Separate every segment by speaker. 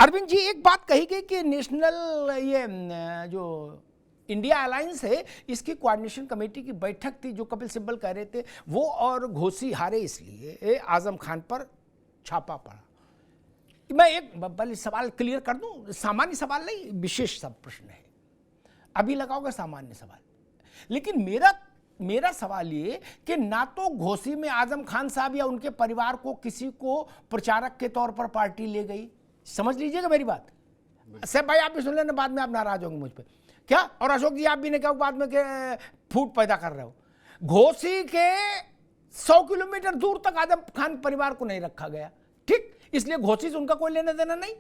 Speaker 1: अरविंद जी, एक बात कही गई कि नेशनल ये जो इंडिया अलायंस है, इसकी कोऑर्डिनेशन कमेटी की बैठक थी, जो कपिल सिब्बल कह रहे थे वो और घोसी हारे इसलिए आजम खान पर छापा पड़ा। मैं एक पहले सवाल क्लियर कर दूं, सामान्य सवाल नहीं, विशेष सब प्रश्न है, अभी लगाओगे सामान्य सवाल। लेकिन मेरा सवाल ये कि ना तो घोसी में आजम खान साहब या उनके परिवार को किसी को प्रचारक के तौर पर पार्टी ले गई, समझ लीजिएगा मेरी बात। सैफ भाई आप भी सुन लेना, बाद में आप नाराज होंगे मुझ पर क्या, और अशोक जी आप भी ने कहा बाद में के फूट पैदा कर रहे हो। घोसी के 100 किलोमीटर दूर तक आजम खान परिवार को नहीं रखा गया, ठीक, इसलिए घोसी से उनका कोई लेना देना नहीं,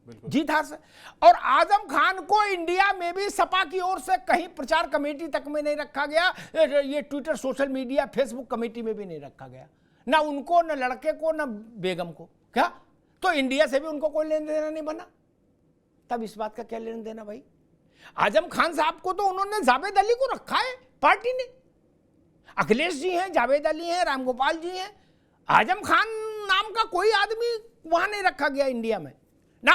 Speaker 1: जीत हार से। और आजम खान को इंडिया में भी सपा की ओर से कहीं प्रचार कमेटी तक में नहीं रखा गया, ये Twitter social media Facebook committee में भी नहीं रखा गया, ना उनको, ना लड़के को, ना बेगम को। क्या तो इंडिया से भी उनको कोई लेना देना नहीं बना, तब इस बात का क्या लेना देना भाई। आजम खान साहब को तो उन्होंने जावेद अली को रखा है पार्टी ने, अखिलेश जी हैं, जावेद अली हैं, रामगोपाल जी हैं, आजम खान नाम का कोई आदमी वहां नहीं रखा गया इंडिया में ना।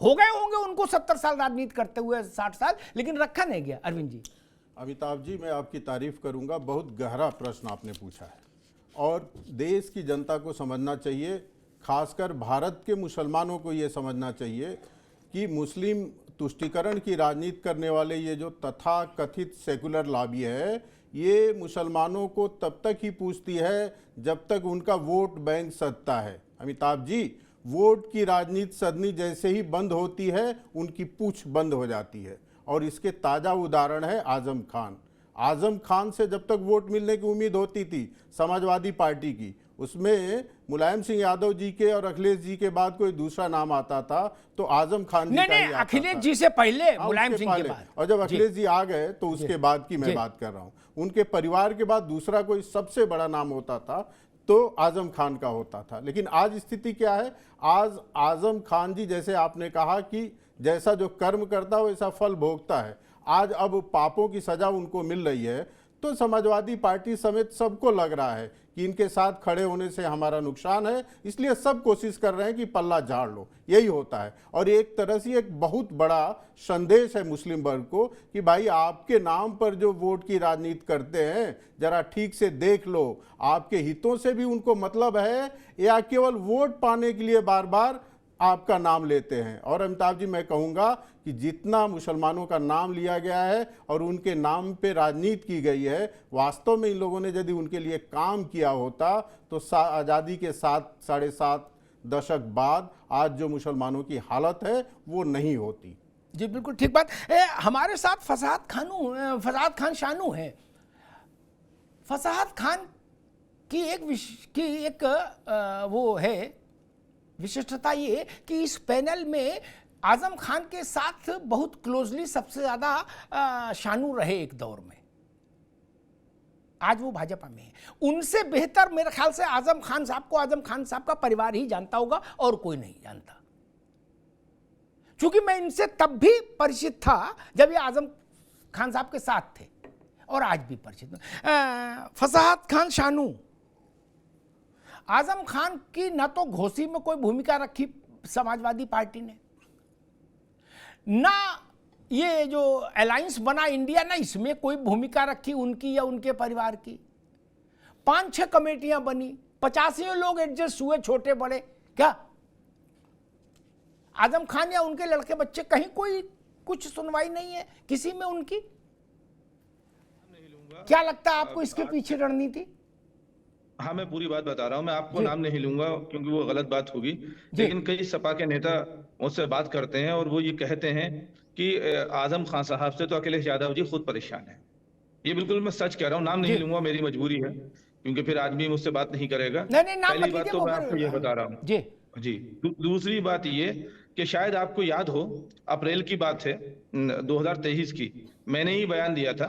Speaker 1: हो गए होंगे उनको 70 साल राजनीति करते हुए, 60 साल, लेकिन रखा नहीं गया। अरविंद जी।
Speaker 2: अमिताभ जी, मैं आपकी तारीफ करूंगा, बहुत गहरा प्रश्न आपने पूछा है और देश की जनता को समझना चाहिए, खासकर भारत के मुसलमानों को ये समझना चाहिए कि मुस्लिम तुष्टीकरण की राजनीति करने वाले ये जो तथाकथित सेकुलर लॉबी है, ये मुसलमानों को तब तक ही पूछती है जब तक उनका वोट बैंक सधता है। अमिताभ जी, वोट की राजनीति सदनी जैसे ही बंद होती है, उनकी पूछ बंद हो जाती है, और इसके ताज़ा उदाहरण है आजम खान। आजम खान से जब तक वोट मिलने की उम्मीद होती थी समाजवादी पार्टी की, उसमें मुलायम सिंह यादव जी के और अखिलेश जी के बाद कोई दूसरा नाम आता था तो आजम खान जी का ही आता
Speaker 1: अखिलेश
Speaker 2: था।
Speaker 1: जी से पहले मुलायम सिंह के बाद,
Speaker 2: और जब अखिलेश जी आ गए तो उसके बाद की मैं बात कर रहा हूँ। उनके परिवार के बाद दूसरा कोई सबसे बड़ा नाम होता था तो आजम खान का होता था। लेकिन आज स्थिति क्या है, आज आजम खान जी, जैसे आपने कहा कि जैसा जो कर्म करता है वैसा फल भोगता है, आज अब पापों की सजा उनको मिल रही है, तो समाजवादी पार्टी समेत सबको लग रहा है कि इनके साथ खड़े होने से हमारा नुकसान है, इसलिए सब कोशिश कर रहे हैं कि पल्ला झाड़ लो, यही होता है। और एक तरह से एक बहुत बड़ा संदेश है मुस्लिम वर्ग को कि भाई आपके नाम पर जो वोट की राजनीति करते हैं जरा ठीक से देख लो, आपके हितों से भी उनको मतलब है या केवल वोट पाने के लिए बार बार आपका नाम लेते हैं। और अमिताभ जी, मैं कहूँगा कि जितना मुसलमानों का नाम लिया गया है और उनके नाम पे राजनीति की गई है, वास्तव में इन लोगों ने यदि उनके लिए काम किया होता तो आज़ादी के 7-7.5 दशक बाद आज जो मुसलमानों की हालत है वो नहीं होती।
Speaker 1: जी बिल्कुल ठीक बात। हमारे साथ फसाद खान शानू है। फसाद खान की एक वो है विशिष्टता ये कि इस पैनल में आजम खान के साथ बहुत क्लोजली सबसे ज्यादा शानू रहे एक दौर में, आज वो भाजपा में है। उनसे बेहतर मेरे ख्याल से आजम खान साहब का परिवार ही जानता होगा और कोई नहीं जानता, क्योंकि मैं इनसे तब भी परिचित था जब ये आजम खान साहब के साथ थे और आज भी परिचित हूं। फसाद खान शानू, आजम खान की ना तो घोसी में कोई भूमिका रखी समाजवादी पार्टी ने, ना ये जो अलायंस बना इंडिया, ना इसमें कोई भूमिका रखी उनकी या उनके परिवार की। 5-6 कमेटियां बनी, 85 लोग एडजस्ट हुए, छोटे बड़े। क्या आजम खान या उनके लड़के बच्चे कहीं कोई कुछ सुनवाई नहीं है किसी में उनकी? क्या लगता है आपको इसके पीछे रणनीति?
Speaker 3: हाँ, मैं पूरी बात बता रहा हूँ। मैं आपको नाम नहीं लूंगा क्योंकि वो गलत बात होगी, लेकिन कई सपा के नेता मुझसे बात करते हैं और वो ये कहते हैं कि आजम खान साहब से तो अखिलेश यादव जी खुद परेशान है। ये बिल्कुल मैं सच कह रहा हूँ, नाम नहीं लूंगा, मेरी मजबूरी है क्योंकि फिर आदमी मुझसे बात नहीं करेगा। पहली बात तो मैं आपको ये बता रहा हूँ जी। दूसरी बात ये कि शायद आपको याद हो, अप्रैल की बात है 2023 की, मैंने ही बयान दिया था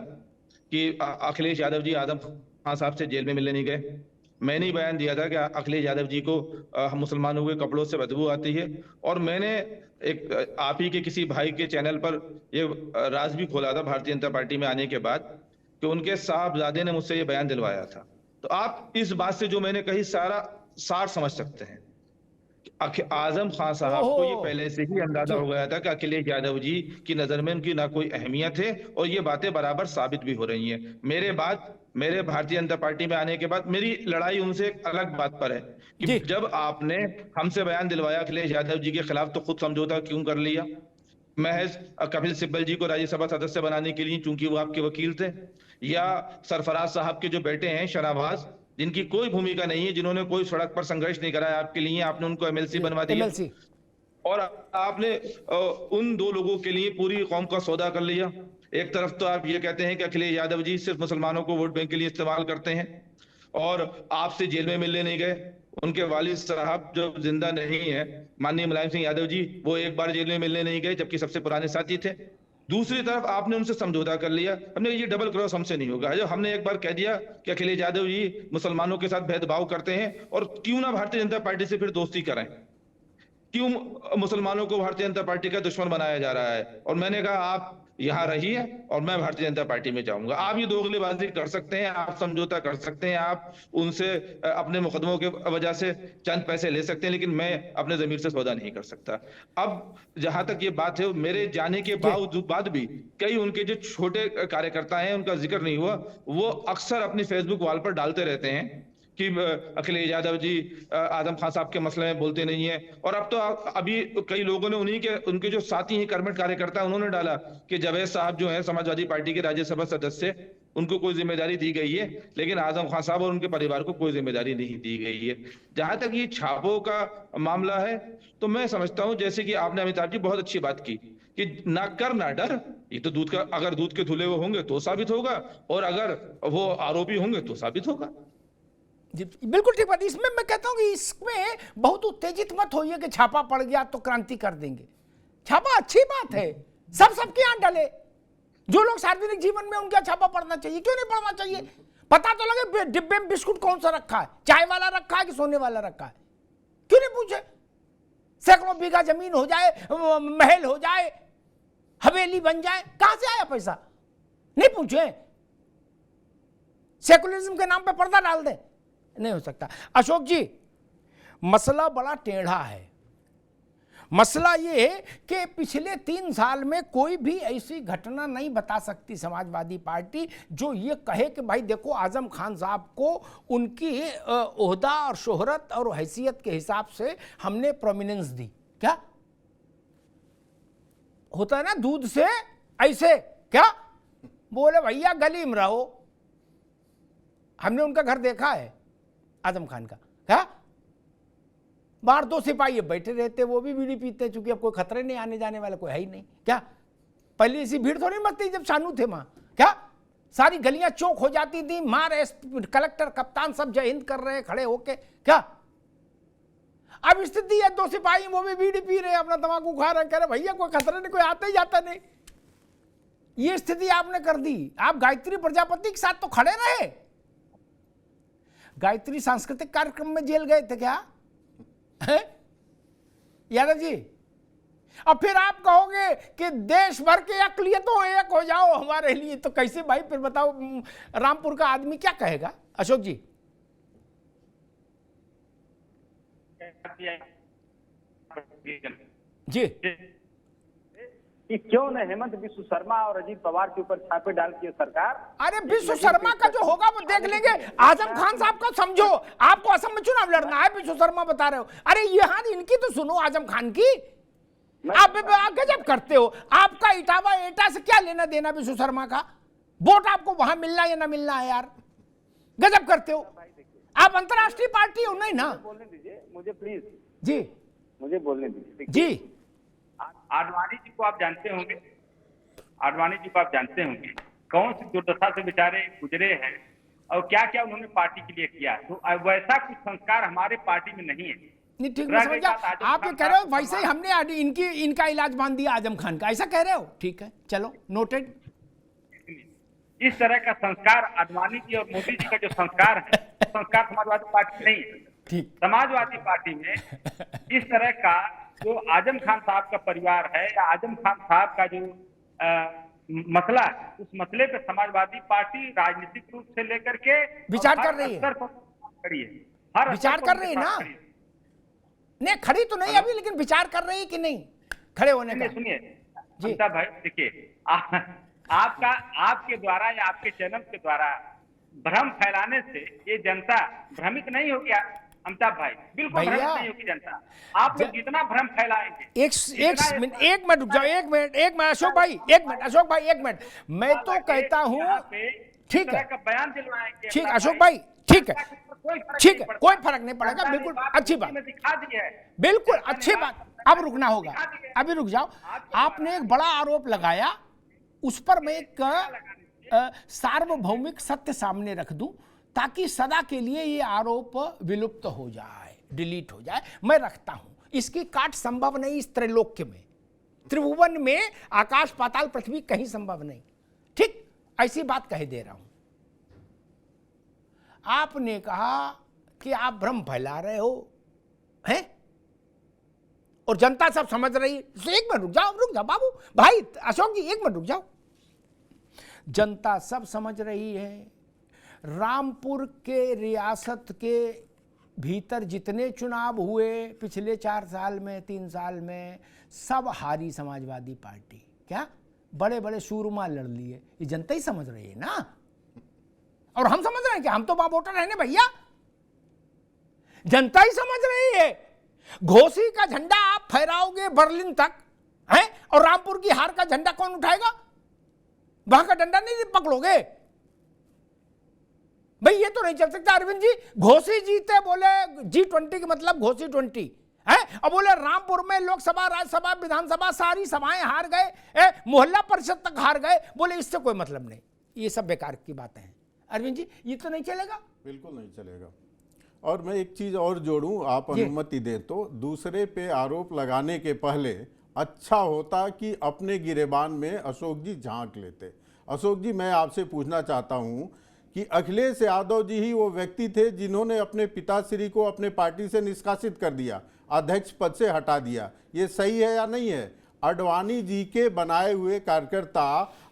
Speaker 3: कि अखिलेश यादव जी आजम खान साहब से जेल में मिलने नहीं गए। मैंने ही बयान दिया था कि अखिलेश यादव जी को मुसलमानों के कपड़ों से बदबू आती है, और मैंने एक आप ही के किसी भाई के चैनल पर ये राज भी खोला था भारतीय जनता पार्टी में आने के बाद कि उनके साहबजादे ने मुझसे ये बयान दिलवाया था। तो आप इस बात से जो मैंने कही सारा सार समझ सकते हैं। आजम खान साहब को ये पहले से ही अंदाजा हो गया था कि अखिलेश यादव जी की नजर में उनकी ना कोई अहमियत है, और ये बातें बराबर साबित भी हो रही हैं। मेरे भारतीय जनता पार्टी में आने के बाद मेरी लड़ाई उनसे एक अलग बात पर है कि जब आपने हमसे बयान दिलवाया अखिलेश यादव जी के खिलाफ, तो खुद समझौता क्यों कर लिया? महज कपिल सिब्बल जी को राज्यसभा सदस्य बनाने के लिए, चूंकि वो आपके वकील थे, या सरफराज साहब के जो बेटे हैं शाहनवाज, जिनकी कोई भूमिका नहीं है, जिन्होंने कोई सड़क पर संघर्ष नहीं कराया आपके लिए, आपने उनको एमएलसी बनवा दिया, और आपने उन दो लोगों के लिए पूरी कौम का सौदा कर लिया। एक तरफ तो आप ये कहते हैं कि अखिलेश यादव जी सिर्फ मुसलमानों को वोट बैंक के लिए इस्तेमाल करते हैं, और आपसे जेल में मिलने नहीं गए। उनके वालिद साहब जो जिंदा नहीं है, माननीय मुलायम सिंह यादव जी, वो एक बार जेल में मिलने नहीं गए, जबकि सबसे पुराने साथी थे। दूसरी तरफ आपने उनसे समझौता कर लिया। हमने ये डबल क्रॉस हमसे नहीं होगा। जब हमने एक बार कह दिया कि अखिलेश यादव जी मुसलमानों के साथ भेदभाव करते हैं, और क्यों ना भारतीय जनता पार्टी से फिर दोस्ती करें, क्यों मुसलमानों को भारतीय जनता पार्टी का दुश्मन बनाया जा रहा है? और मैंने कहा आप यहां रहिए और मैं भारतीय जनता पार्टी में जाऊंगा। आप ये दोगलीबाजी कर सकते हैं, आप समझौता कर सकते हैं, आप उनसे अपने मुकदमों के वजह से चंद पैसे ले सकते हैं, लेकिन मैं अपने जमीर से सौदा नहीं कर सकता। अब जहां तक ये बात है, मेरे जाने के बाद भी कई उनके जो छोटे कार्यकर्ता हैं, उनका जिक्र नहीं हुआ, वो अक्सर अपनी फेसबुक वॉल पर डालते रहते हैं कि अखिलेश यादव जी आजम खान साहब के मसले में बोलते नहीं है। और अब तो अभी कई लोगों ने उनके जो साथी हैं, कर्मठ कार्यकर्ता, उन्होंने डाला कि जावेद साहब जो है समाजवादी पार्टी के राज्यसभा सदस्य, उनको कोई जिम्मेदारी दी गई है, लेकिन आजम खान साहब और उनके परिवार को कोई जिम्मेदारी नहीं दी गई है। जहां तक ये छापों का मामला है, तो मैं समझता हूं, जैसे कि आपने अमिताभ जी बहुत अच्छी बात की कि ना कर ना डर। ये तो अगर दूध के धुले हुए होंगे तो साबित होगा, और अगर वो आरोपी होंगे तो साबित होगा।
Speaker 1: जी बिल्कुल ठीक बात। इसमें मैं कहता हूं कि इसमें बहुत उत्तेजित मत होइए कि छापा पड़ गया तो क्रांति कर देंगे। छापा अच्छी बात है, सबके यहां डले। जो लोग सार्वजनिक जीवन में, उनका छापा पड़ना चाहिए। क्यों नहीं पड़ना चाहिए? पता तो लगे डिब्बे में बिस्कुट कौन सा रखा है, चाय वाला रखा है कि सोने वाला रखा है। क्यों नहीं पूछे? सैकड़ों बीघा जमीन हो जाए, महल हो जाए, हवेली बन जाए, कहां से आया पैसा? नहीं पूछे। सेकुलरिज्म के नाम पे पर्दा डाल दे, नहीं हो सकता। अशोक जी, मसला बड़ा टेढ़ा है। मसला ये है कि पिछले 3 साल में कोई भी ऐसी घटना नहीं बता सकती समाजवादी पार्टी जो ये कहे कि भाई देखो आजम खान साहब को उनकी ओहदा और शोहरत और हैसियत के हिसाब से हमने प्रोमिनेंस दी। क्या होता है ना, दूध से ऐसे क्या बोले, भैया गली में रहो। हमने उनका घर देखा है आजम खान का। क्या बाहर 2 सिपाही बैठे रहते, वो भी बीड़ी पीते, चूंकि अब कोई खतरे नहीं आने जाने वाला कोई है ही नहीं। क्या पहले ऐसी भीड़ थोड़ी मचती जब शानू थे वहां? क्या सारी गलियां चौक हो जाती थी, मार कलेक्टर कप्तान सब जय हिंद कर रहे खड़े होके। क्या अब स्थिति है 2 सिपाही, वो भी बीड़ी पी रहे, अपना तंबाकू खा रहे, कह रहे भैया कोई खतरे नहीं, कोई आता ही जाता नहीं। ये स्थिति आपने कर दी। आप गायत्री प्रजापति के साथ तो खड़े रहे। गायत्री सांस्कृतिक कार्यक्रम में जेल गए थे क्या यादव जी? अब फिर आप कहोगे कि देश भर के अकलियतों एक हो जाओ हमारे लिए, तो कैसे भाई? फिर बताओ रामपुर का आदमी क्या कहेगा? अशोक जी जी
Speaker 4: कि क्यों न हेमंत बिस्व शर्मा और अजीत पवार के ऊपर छापे डालती है सरकार।
Speaker 1: अरे बिस्व शर्मा का जो होगा वो देख लेंगे। आजम खान साहब को समझो, आपको असम में चुनाव लड़ना है, बिस्व शर्मा बता रहे हो। अरे यहाँ इनकी तो सुनो, आजम खान की। आप गजब करते हो। आपका इटावा एटा से क्या लेना देना बिस्व शर्मा का? वोट आपको वहां मिलना या ना मिलना है यार, गजब करते हो। आप अंतरराष्ट्रीय पार्टी हो नहीं ना?
Speaker 4: बोलने दीजिए मुझे प्लीज,
Speaker 1: जी
Speaker 4: मुझे बोलने दीजिए
Speaker 1: जी।
Speaker 4: आडवाणी जी को आप जानते होंगे, आडवाणी जी को आप जानते होंगे कौन सी दुर्दशा से बेचारे गुजरे हैं और क्या क्या उन्होंने पार्टी के लिए किया। तो वैसा कुछ संस्कार हमारे पार्टी में नहीं है।
Speaker 1: नहीं ठीक है, समझ गया। आप ये कह रहे हो वैसे ही हमने इनका इलाज बांध दिया आजम खान का, ऐसा कह रहे हो? ठीक है, चलो नोटेड।
Speaker 4: इस तरह का संस्कार आडवाणी जी और मोदी जी का जो संस्कार है, संस्कार समाजवादी पार्टी नहीं है।
Speaker 1: ठीक,
Speaker 4: समाजवादी पार्टी में इस तरह का जो आजम खान साहब का परिवार है या आजम खान साहब का जो मसला है, उस मसले पे समाजवादी पार्टी राजनीतिक रूप से लेकर के
Speaker 1: विचार कर रही है,
Speaker 4: हर
Speaker 1: विचार कर रही है ना? नहीं खड़ी तो नहीं अभी, लेकिन विचार कर रही है कि नहीं खड़े होने का?
Speaker 4: सुनिए
Speaker 1: जी।
Speaker 4: अमिताभ भाई, देखिए आपका आपके द्वारा या आपके चैनल के द्वारा भ्रम फैलाने से ये जनता भ्रमित नहीं होगी अमिताभ भाई, बिल्कुल
Speaker 1: भैया,
Speaker 4: भ्रमित नहीं होगी जनता। आप लोग जितना भ्रम फैलाएंगे,
Speaker 1: एक मिनट रुक जाओ, एक मिनट अशोक भाई, एक मिनट, मैं तो कहता हूँ ठीक है,
Speaker 4: का बयान दिलवाएंगे,
Speaker 1: ठीक अशोक भाई, ठीक है, ठीक है, कोई फर्क नहीं पड़ेगा,
Speaker 4: जनता ने
Speaker 1: बिल्कुल
Speaker 4: बात
Speaker 1: अच्छी बात,
Speaker 4: में दिखा दी है,
Speaker 1: बिल्कुल
Speaker 4: जनता ने
Speaker 1: अच्छी बात। अब रुकना होगा, अभी रुक जाओ। आपने एक बड़ा आरोप लगाया, उस पर मैं एक सार्वभौमिक सत्य सामने रख दूं ताकि सदा के लिए ये आरोप विलुप्त हो जाए, डिलीट हो जाए। मैं रखता हूं, इसकी काट संभव नहीं इस त्रैलोक्य में, त्रिभुवन में, आकाश पाताल पृथ्वी कहीं संभव नहीं। ठीक ऐसी बात कह दे रहा हूं। आपने कहा कि आप भ्रम फैला रहे हो हैं, और जनता सब समझ रही है। तो एक मिनट रुक जाओ बाबू भाई, अशोक जी एक मिनट रुक जाओ। जनता सब समझ रही है। रामपुर के रियासत के भीतर जितने चुनाव हुए पिछले 4 साल में, 3 साल में, सब हारी समाजवादी पार्टी। क्या बड़े बड़े सूरमा लड़ लिए, ये जनता ही समझ रही है ना। और हम समझ रहे हैं कि हम तो वहां वोटर है ना भैया, जनता ही समझ रही है। घोसी का झंडा आप फहराओगे बर्लिन तक है, और रामपुर की हार का झंडा कौन उठाएगा? वहां का डंडा नहीं पकड़ोगे भाई, ये तो नहीं चल सकता। अरविंद जी घोसी जीते, बोले G20 का मतलब घोसी 20 है, और बोले रामपुर में लोकसभा, राज्यसभा, विधानसभा सारी सभाएं हार गए, मोहल्ला परिषद तक हार गए, बोले इससे कोई मतलब नहीं। ये सब बेकार की बातें हैं अरविंद जी, ये तो नहीं चलेगा,
Speaker 2: बिल्कुल नहीं चलेगा। और मैं एक चीज और जोड़ूं, आप अनुमति दें तो, दूसरे पे आरोप लगाने के पहले अच्छा होता कि अपने गिरेबान में अशोक जी झांक लेते। अशोक जी, मैं आपसे पूछना चाहता हूं कि अखिलेश यादव जी ही वो व्यक्ति थे जिन्होंने अपने पिताश्री को अपने पार्टी से निष्कासित कर दिया, अध्यक्ष पद से हटा दिया। ये सही है या नहीं है? अडवाणी जी के बनाए हुए कार्यकर्ता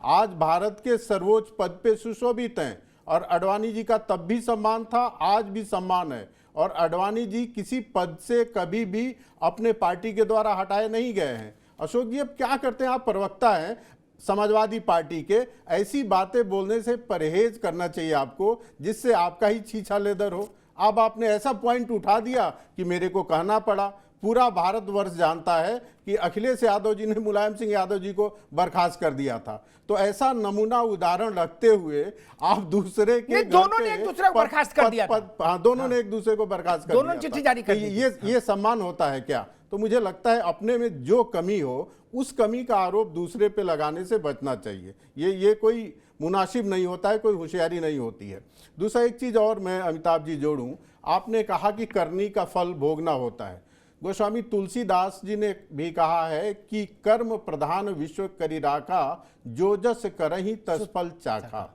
Speaker 2: आज भारत के सर्वोच्च पद पे सुशोभित हैं, और अडवाणी जी का तब भी सम्मान था, आज भी सम्मान है। और अडवाणी जी किसी पद से कभी भी अपने पार्टी के द्वारा हटाए नहीं गए हैं। अशोक जी अब क्या करते हैं, आप प्रवक्ता हैं समाजवादी पार्टी के, ऐसी बातें बोलने से परहेज करना चाहिए आपको जिससे आपका ही छीछा लेदर हो। अब आपने ऐसा पॉइंट उठा दिया कि मेरे को कहना पड़ा। पूरा भारतवर्ष जानता है कि अखिलेश यादव जी ने मुलायम सिंह यादव जी को बर्खास्त कर दिया था। तो ऐसा नमूना उदाहरण रखते हुए आप दूसरे के
Speaker 1: दोनों ने एक दूसरे को बर्खास्त कर दिया था।
Speaker 2: हाँ, दोनों ने एक दूसरे को बर्खास्त कर दिया,
Speaker 1: दोनों चिट्ठी जारी कर दी।
Speaker 2: ये सम्मान होता है क्या? तो मुझे लगता है अपने में जो कमी हो उस कमी का आरोप दूसरे पे लगाने से बचना चाहिए। ये कोई मुनासिब नहीं होता है, कोई होशियारी नहीं होती है। दूसरा एक चीज और मैं अमिताभ जी जोड़ूं, आपने कहा कि करनी का फल भोगना होता है। गोस्वामी तुलसीदास जी ने भी कहा है कि कर्म प्रधान विश्व करी राखा, जो जस करहि तस फल चाखा।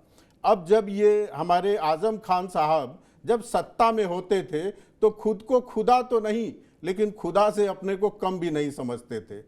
Speaker 2: अब जब ये हमारे आजम खान साहब जब सत्ता में होते थे तो खुद को खुदा तो नहीं, लेकिन खुदा से अपने को कम भी नहीं समझते थे।